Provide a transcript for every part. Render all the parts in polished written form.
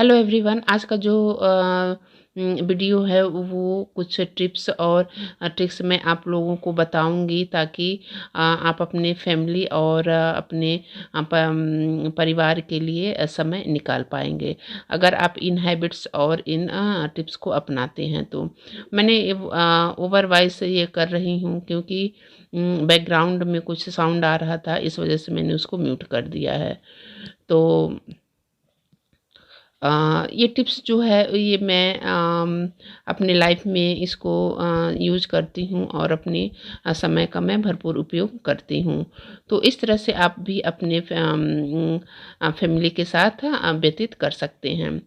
Hello everyone. आज का जो वीडियो है वो कुछ टिप्स और ट्रिक्स मैं आप लोगों को बताऊंगी ताकि आप अपने फैमिली और अपने परिवार के लिए समय निकाल पाएंगे अगर आप इन हैबिट्स और इन टिप्स को अपनाते हैं। तो मैंने ओवर वॉइस ये कर रही हूँ क्योंकि बैकग्राउंड में कुछ साउंड आ रहा था, इस वजह से मैंने उसको म्यूट कर दिया है। तो ये टिप्स जो है ये मैं अपने लाइफ में इसको यूज़ करती हूँ और अपने समय का मैं भरपूर उपयोग करती हूँ। तो इस तरह से आप भी अपने फैमिली के साथ व्यतीत कर सकते हैं।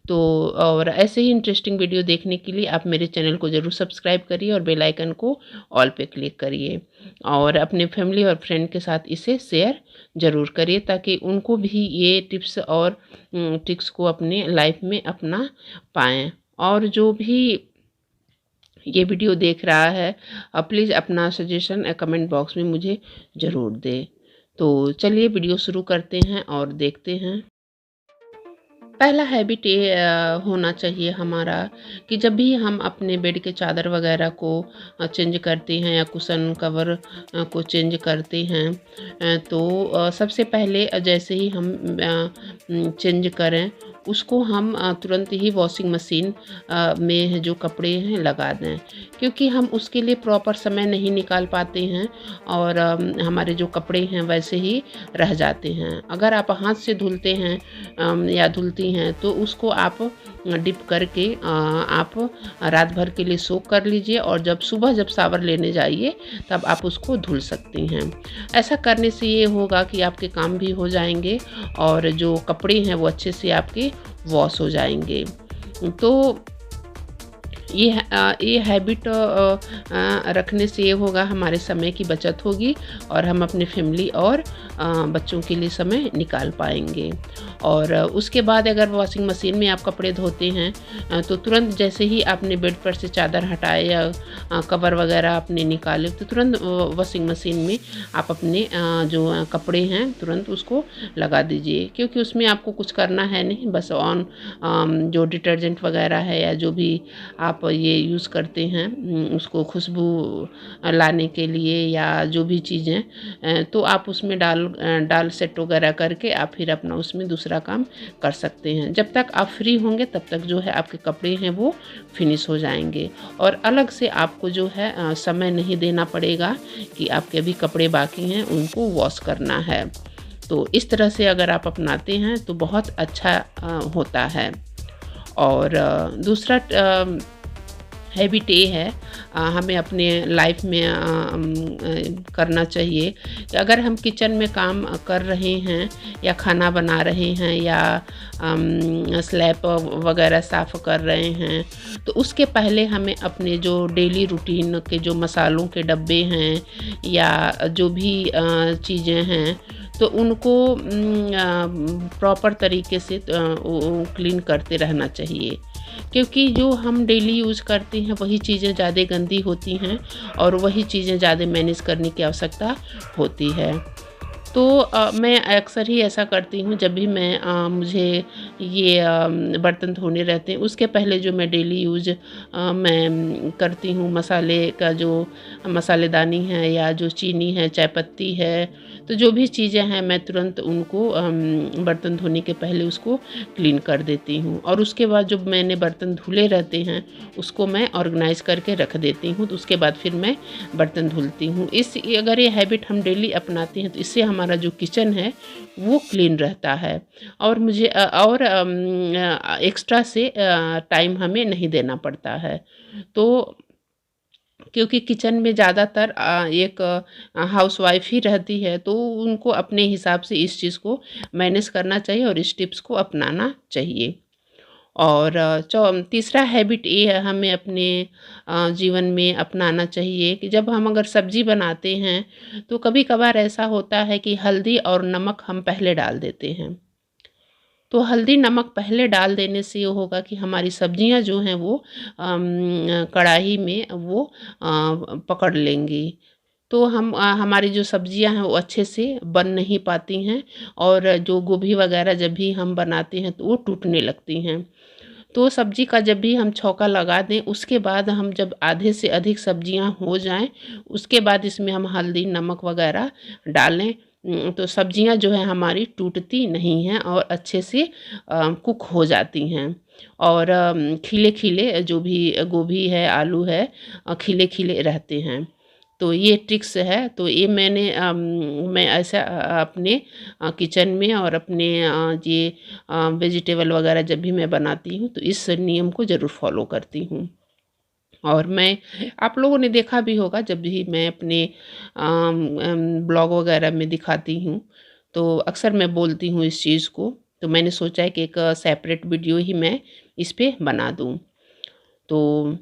तो और ऐसे ही इंटरेस्टिंग वीडियो देखने के लिए आप मेरे चैनल को ज़रूर सब्सक्राइब करिए और बेल आइकन को ऑल पे क्लिक करिए और अपने फैमिली और फ्रेंड के साथ इसे शेयर ज़रूर करिए ताकि उनको भी ये टिप्स और ट्रिक्स को अपने लाइफ में अपना पाएँ। और जो भी ये वीडियो देख रहा है प्लीज़ अपना सजेशन कमेंट बॉक्स में मुझे ज़रूर दे। तो चलिए वीडियो शुरू करते हैं और देखते हैं। पहला हैबिट ये होना चाहिए हमारा कि जब भी हम अपने बेड के चादर वगैरह को चेंज करते हैं या कुशन कवर को चेंज करते हैं तो सबसे पहले जैसे ही हम चेंज करें उसको हम तुरंत ही वॉशिंग मशीन में जो कपड़े हैं लगा दें, क्योंकि हम उसके लिए प्रॉपर समय नहीं निकाल पाते हैं और हमारे जो कपड़े हैं वैसे ही रह जाते हैं। अगर आप हाथ से धुलते हैं या धुलती हैं तो उसको आप डिप करके आप रात भर के लिए सोक कर लीजिए और जब सुबह जब शावर लेने जाइए तब आप उसको धुल सकती हैं। ऐसा करने से ये होगा कि आपके काम भी हो जाएंगे और जो कपड़े हैं वो अच्छे से आपके वॉश हो जाएंगे। तो ये हैबिट रखने से ये होगा हमारे समय की बचत होगी और हम अपने फैमिली और बच्चों के लिए समय निकाल पाएंगे। और उसके बाद अगर वॉशिंग मशीन में आप कपड़े धोते हैं तो तुरंत जैसे ही आपने बेड पर से चादर हटाए या कवर वगैरह आपने निकाले तो तुरंत वॉशिंग मशीन में आप अपने जो कपड़े हैं तुरंत उसको लगा दीजिए, क्योंकि उसमें आपको कुछ करना है नहीं, बस ऑन जो डिटर्जेंट वगैरह है या जो भी आप ये यूज़ करते हैं उसको खुशबू लाने के लिए या जो भी चीज़ें तो आप उसमें डाल सेट वगैरह करके आप फिर अपना उसमें दूसरा काम कर सकते हैं। जब तक आप फ्री होंगे तब तक जो है आपके कपड़े हैं वो फिनिश हो जाएंगे और अलग से आपको जो है समय नहीं देना पड़ेगा कि आपके अभी कपड़े बाकी हैं उनको वॉश करना है। तो इस तरह से अगर आप अपनाते हैं तो बहुत अच्छा होता है। और दूसरा हैबिट ये है हमें अपने लाइफ में करना चाहिए कि अगर हम किचन में काम कर रहे हैं या खाना बना रहे हैं या स्लैब वगैरह साफ़ कर रहे हैं तो उसके पहले हमें अपने जो डेली रूटीन के जो मसालों के डब्बे हैं या जो भी चीज़ें हैं तो उनको प्रॉपर तरीके से क्लीन करते रहना चाहिए, क्योंकि जो हम डेली यूज़ करते हैं वही चीज़ें ज़्यादा गंदी होती हैं और वही चीज़ें ज़्यादा मैनेज करने की आवश्यकता होती है। तो मैं अक्सर ही ऐसा करती हूँ जब भी मैं मुझे ये बर्तन धोने रहते हैं उसके पहले जो मैं डेली यूज़ मैं करती हूँ मसाले का जो मसालेदानी है या जो चीनी है चाय पत्ती है तो जो भी चीज़ें हैं मैं तुरंत उनको बर्तन धोने के पहले उसको क्लीन कर देती हूँ और उसके बाद जो मैंने बर्तन धुले रहते हैं उसको मैं ऑर्गेनाइज़ करके रख देती हूँ। तो उसके बाद फिर मैं बर्तन धुलती हूँ। अगर ये हैबिट हम डेली अपनाते हैं तो इससे हमारा जो किचन है वो क्लीन रहता है और मुझे और एक्स्ट्रा से टाइम हमें नहीं देना पड़ता है। तो क्योंकि किचन में ज़्यादातर एक हाउसवाइफ ही रहती है तो उनको अपने हिसाब से इस चीज़ को मैनेज करना चाहिए और इस टिप्स को अपनाना चाहिए। और तीसरा हैबिट ये है हमें अपने जीवन में अपनाना चाहिए कि जब हम अगर सब्ज़ी बनाते हैं तो कभी कभार ऐसा होता है कि हल्दी और नमक हम पहले डाल देते हैं। तो हल्दी नमक पहले डाल देने से ये होगा कि हमारी सब्जियां जो हैं वो कढ़ाई में वो पकड़ लेंगी। तो हम हमारी जो सब्जियां हैं वो अच्छे से बन नहीं पाती हैं, और जो गोभी वगैरह जब भी हम बनाते हैं तो वो टूटने लगती हैं। तो सब्जी का जब भी हम छौंका लगा दें, उसके बाद हम जब आधे से अधिक सब्जियां हो जाएं, उसके बाद इसमें हम हल्दी नमक वगैरह डालें। तो सब्जियां जो है हमारी टूटती नहीं हैं और अच्छे से कुक हो जाती हैं। और खिले खिले जो भी गोभी है आलू है खिले खिले रहते हैं। तो ये ट्रिक्स है, तो ये मैं ऐसा अपने किचन में और अपने ये वेजिटेबल वगैरह जब भी मैं बनाती हूँ तो इस नियम को ज़रूर फॉलो करती हूँ। और मैं आप लोगों ने देखा भी होगा जब भी मैं अपने ब्लॉग वगैरह में दिखाती हूँ तो अक्सर मैं बोलती हूँ इस चीज़ को। तो मैंने सोचा है कि एक सेपरेट वीडियो ही मैं इस पे बना दूँ। तो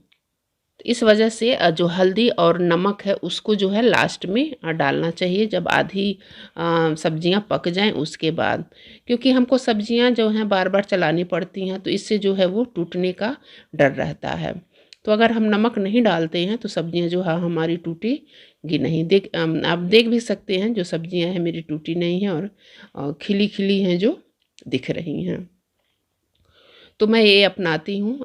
इस वजह से जो हल्दी और नमक है उसको जो है लास्ट में डालना चाहिए, जब आधी सब्जियां पक जाएं उसके बाद। क्योंकि हमको सब्जियां जो हैं बार बार चलानी पड़ती हैं, तो इससे जो है वो टूटने का डर रहता है। तो अगर हम नमक नहीं डालते हैं तो सब्जियां जो है हमारी टूटेगी नहीं। आप देख भी सकते हैं जो सब्जियां हैं मेरी टूटी नहीं हैं और खिली खिली हैं जो दिख रही हैं। तो मैं ये अपनाती हूँ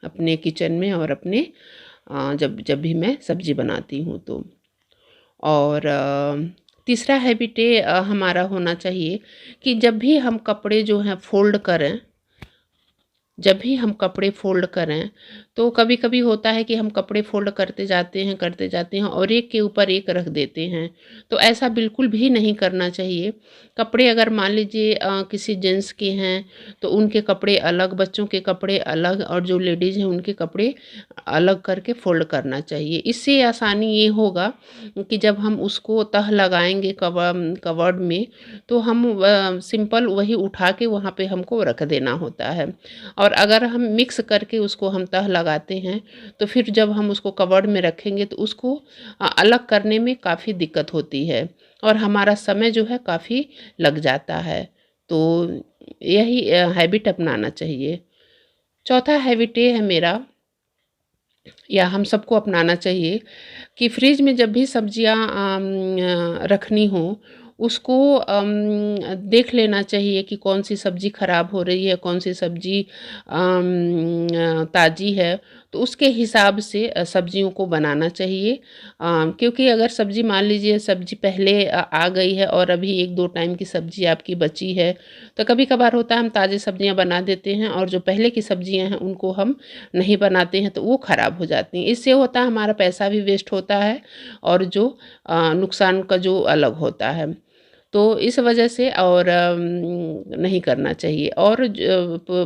अपने किचन में और अपने जब जब भी मैं सब्ज़ी बनाती हूँ तो। और तीसरा हैबिट ये हमारा होना चाहिए कि जब भी हम कपड़े जो हैं फ़ोल्ड करें, जब भी हम कपड़े फ़ोल्ड करें, तो कभी-कभी होता है कि हम कपड़े फ़ोल्ड करते जाते हैं और एक के ऊपर एक रख देते हैं। तो ऐसा बिल्कुल भी नहीं करना चाहिए। कपड़े अगर मान लीजिए किसी जेंट्स के हैं, तो उनके कपड़े अलग, बच्चों के कपड़े अलग और जो लेडीज़ हैं उनके कपड़े अलग करके फ़ोल्ड करना चाहिए। इससे आसानी ये होगा कि जब हम उसको तह लगाएँगे कबर्ड में, तो हम सिंपल वही उठा के वहाँ पे हमको रख देना होता है। और अगर हम मिक्स करके उसको हम तह लगाते हैं तो फिर जब हम उसको कबर्ड में रखेंगे तो उसको अलग करने में काफ़ी दिक्कत होती है और हमारा समय जो है काफ़ी लग जाता है। तो यही हैबिट अपनाना चाहिए। चौथा हैबिट ये है मेरा, या हम सबको अपनाना चाहिए, कि फ्रिज में जब भी सब्जियां रखनी हो उसको देख लेना चाहिए कि कौन सी सब्ज़ी ख़राब हो रही है, कौन सी सब्ज़ी ताज़ी है। तो उसके हिसाब से सब्जियों को बनाना चाहिए। क्योंकि अगर सब्ज़ी मान लीजिए सब्ज़ी पहले आ गई है और अभी 1-2 टाइम की सब्ज़ी आपकी बची है, तो कभी-कभार होता है हम ताज़ी सब्जियां बना देते हैं और जो पहले की सब्जियां हैं उनको हम नहीं बनाते हैं तो वो ख़राब हो जाती हैं। इससे होता है हमारा पैसा भी वेस्ट होता है और जो नुकसान का जो अलग होता है। तो इस वजह से और नहीं करना चाहिए और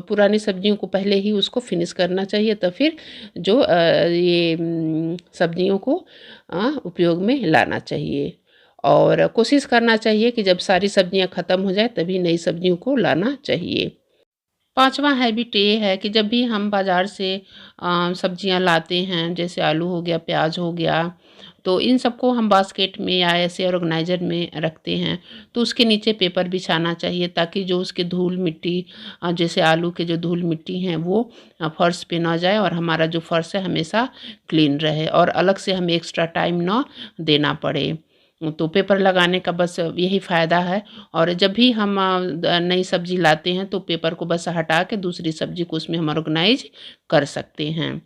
पुरानी सब्जियों को पहले ही उसको फिनिश करना चाहिए, तो फिर जो ये सब्जियों को उपयोग में लाना चाहिए। और कोशिश करना चाहिए कि जब सारी सब्जियां ख़त्म हो जाए तभी नई सब्जियों को लाना चाहिए। पाँचवा हैबिट ये है कि जब भी हम बाज़ार से सब्जियां लाते हैं, जैसे आलू हो गया, प्याज हो गया, तो इन सबको हम बास्केट में या ऐसे ऑर्गेनाइज़र में रखते हैं, तो उसके नीचे पेपर बिछाना चाहिए ताकि जो उसके धूल मिट्टी जैसे आलू के जो धूल मिट्टी हैं वो फर्श पे ना जाए और हमारा जो फर्श है हमेशा क्लीन रहे और अलग से हमें एक्स्ट्रा टाइम ना देना पड़े। तो पेपर लगाने का बस यही फ़ायदा है। और जब भी हम नई सब्ज़ी लाते हैं तो पेपर को बस हटा के दूसरी सब्ज़ी को उसमें हम ऑर्गेनाइज़ कर सकते हैं।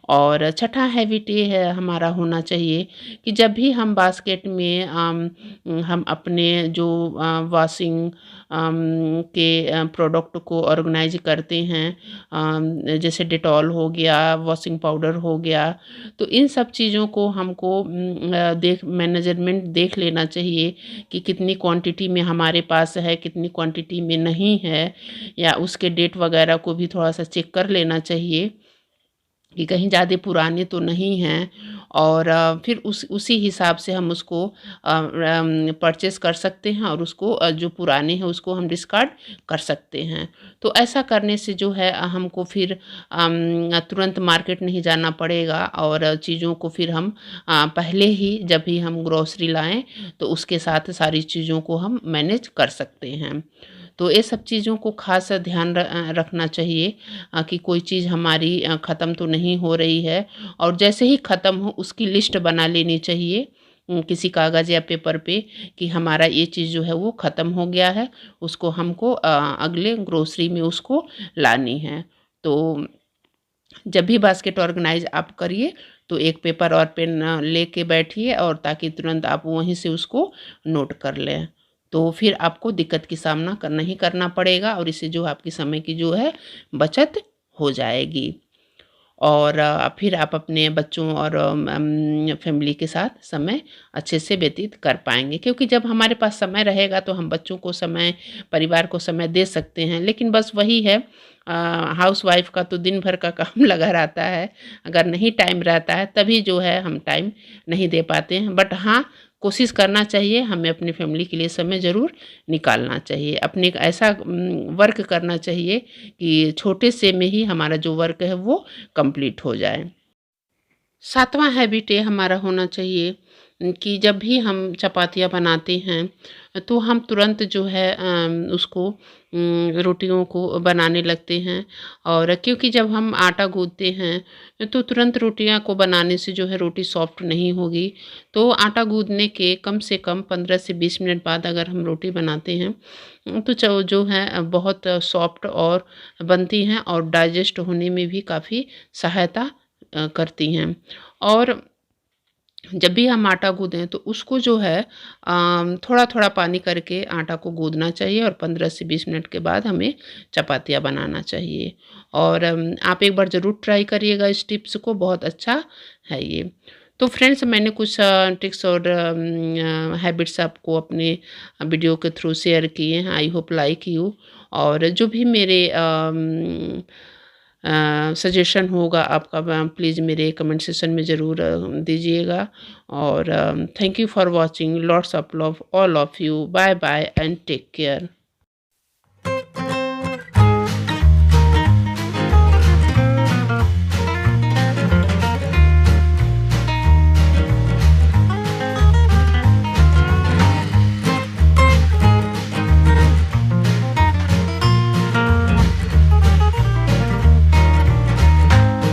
और छठा हैबिट ये है हमारा होना चाहिए कि जब भी हम बास्केट में हम अपने जो वॉशिंग के प्रोडक्ट को ऑर्गेनाइज करते हैं, जैसे डेटॉल हो गया, वॉशिंग पाउडर हो गया, तो इन सब चीज़ों को हमको मेजरमेंट देख लेना चाहिए कि कितनी क्वांटिटी में हमारे पास है, कितनी क्वांटिटी में नहीं है, या उसके डेट वगैरह को भी थोड़ा सा चेक कर लेना चाहिए कि कहीं ज़्यादा पुराने तो नहीं हैं। और फिर उसी हिसाब से हम उसको परचेज़ कर सकते हैं और उसको जो पुराने हैं उसको हम डिस्कार्ड कर सकते हैं। तो ऐसा करने से जो है हमको फिर तुरंत मार्केट नहीं जाना पड़ेगा और चीज़ों को फिर हम पहले ही जब भी हम ग्रोसरी लाएँ तो उसके साथ सारी चीज़ों को हम मैनेज कर सकते हैं। तो ये सब चीज़ों को ख़ास ध्यान रखना चाहिए कि कोई चीज़ हमारी ख़त्म तो नहीं हो रही है, और जैसे ही ख़त्म हो उसकी लिस्ट बना लेनी चाहिए किसी कागज़ या पेपर पे कि हमारा ये चीज़ जो है वो ख़त्म हो गया है, उसको हमको अगले ग्रोसरी में उसको लानी है। तो जब भी बास्केट ऑर्गेनाइज आप करिए तो एक पेपर और पेन लेके बैठिए, और ताकि तुरंत आप वहीं से उसको नोट कर लें। तो फिर आपको दिक्कत की सामना करना ही करना पड़ेगा, और इससे जो आपकी समय की जो है बचत हो जाएगी। और फिर आप अपने बच्चों और फैमिली के साथ समय अच्छे से व्यतीत कर पाएँगे, क्योंकि जब हमारे पास समय रहेगा तो हम बच्चों को समय, परिवार को समय दे सकते हैं। लेकिन बस वही है, हाउसवाइफ़ का तो दिन भर का काम लगा रहता है, अगर नहीं टाइम रहता है तभी जो है हम टाइम नहीं दे पाते हैं। बट हाँ, कोशिश करना चाहिए, हमें अपनी फैमिली के लिए समय ज़रूर निकालना चाहिए। अपने एक ऐसा वर्क करना चाहिए कि छोटे से में ही हमारा जो वर्क है वो कंप्लीट हो जाए। 7वाँ हैबिट ये हमारा होना चाहिए कि जब भी हम चपातियाँ बनाते हैं, तो हम तुरंत जो है उसको रोटियों को बनाने लगते हैं। और क्योंकि जब हम आटा गूँथते हैं, तो तुरंत रोटियाँ को बनाने से जो है रोटी सॉफ्ट नहीं होगी। तो आटा गूँथने के कम से कम 15 से 20 मिनट बाद अगर हम रोटी बनाते हैं, तो जो है बहुत सॉफ्ट और बनती हैं, और डाइजेस्ट होने में भी काफ़ी सहायता करती हैं। और जब भी हम आटा गूँदें तो उसको जो है थोड़ा-थोड़ा पानी करके आटा को गूँदना चाहिए, और 15 से 20 मिनट के बाद हमें चपातियाँ बनाना चाहिए। और आप एक बार ज़रूर ट्राई करिएगा इस टिप्स को, बहुत अच्छा है ये। तो फ्रेंड्स, मैंने कुछ ट्रिक्स और हैबिट्स आपको अपने वीडियो के थ्रू शेयर किए हैं। I hope like you. और जो भी मेरे सजेशन होगा आपका, प्लीज़ मेरे कमेंट सेक्शन में ज़रूर दीजिएगा। और thank you for watching, lots of love all of you, bye bye and take care.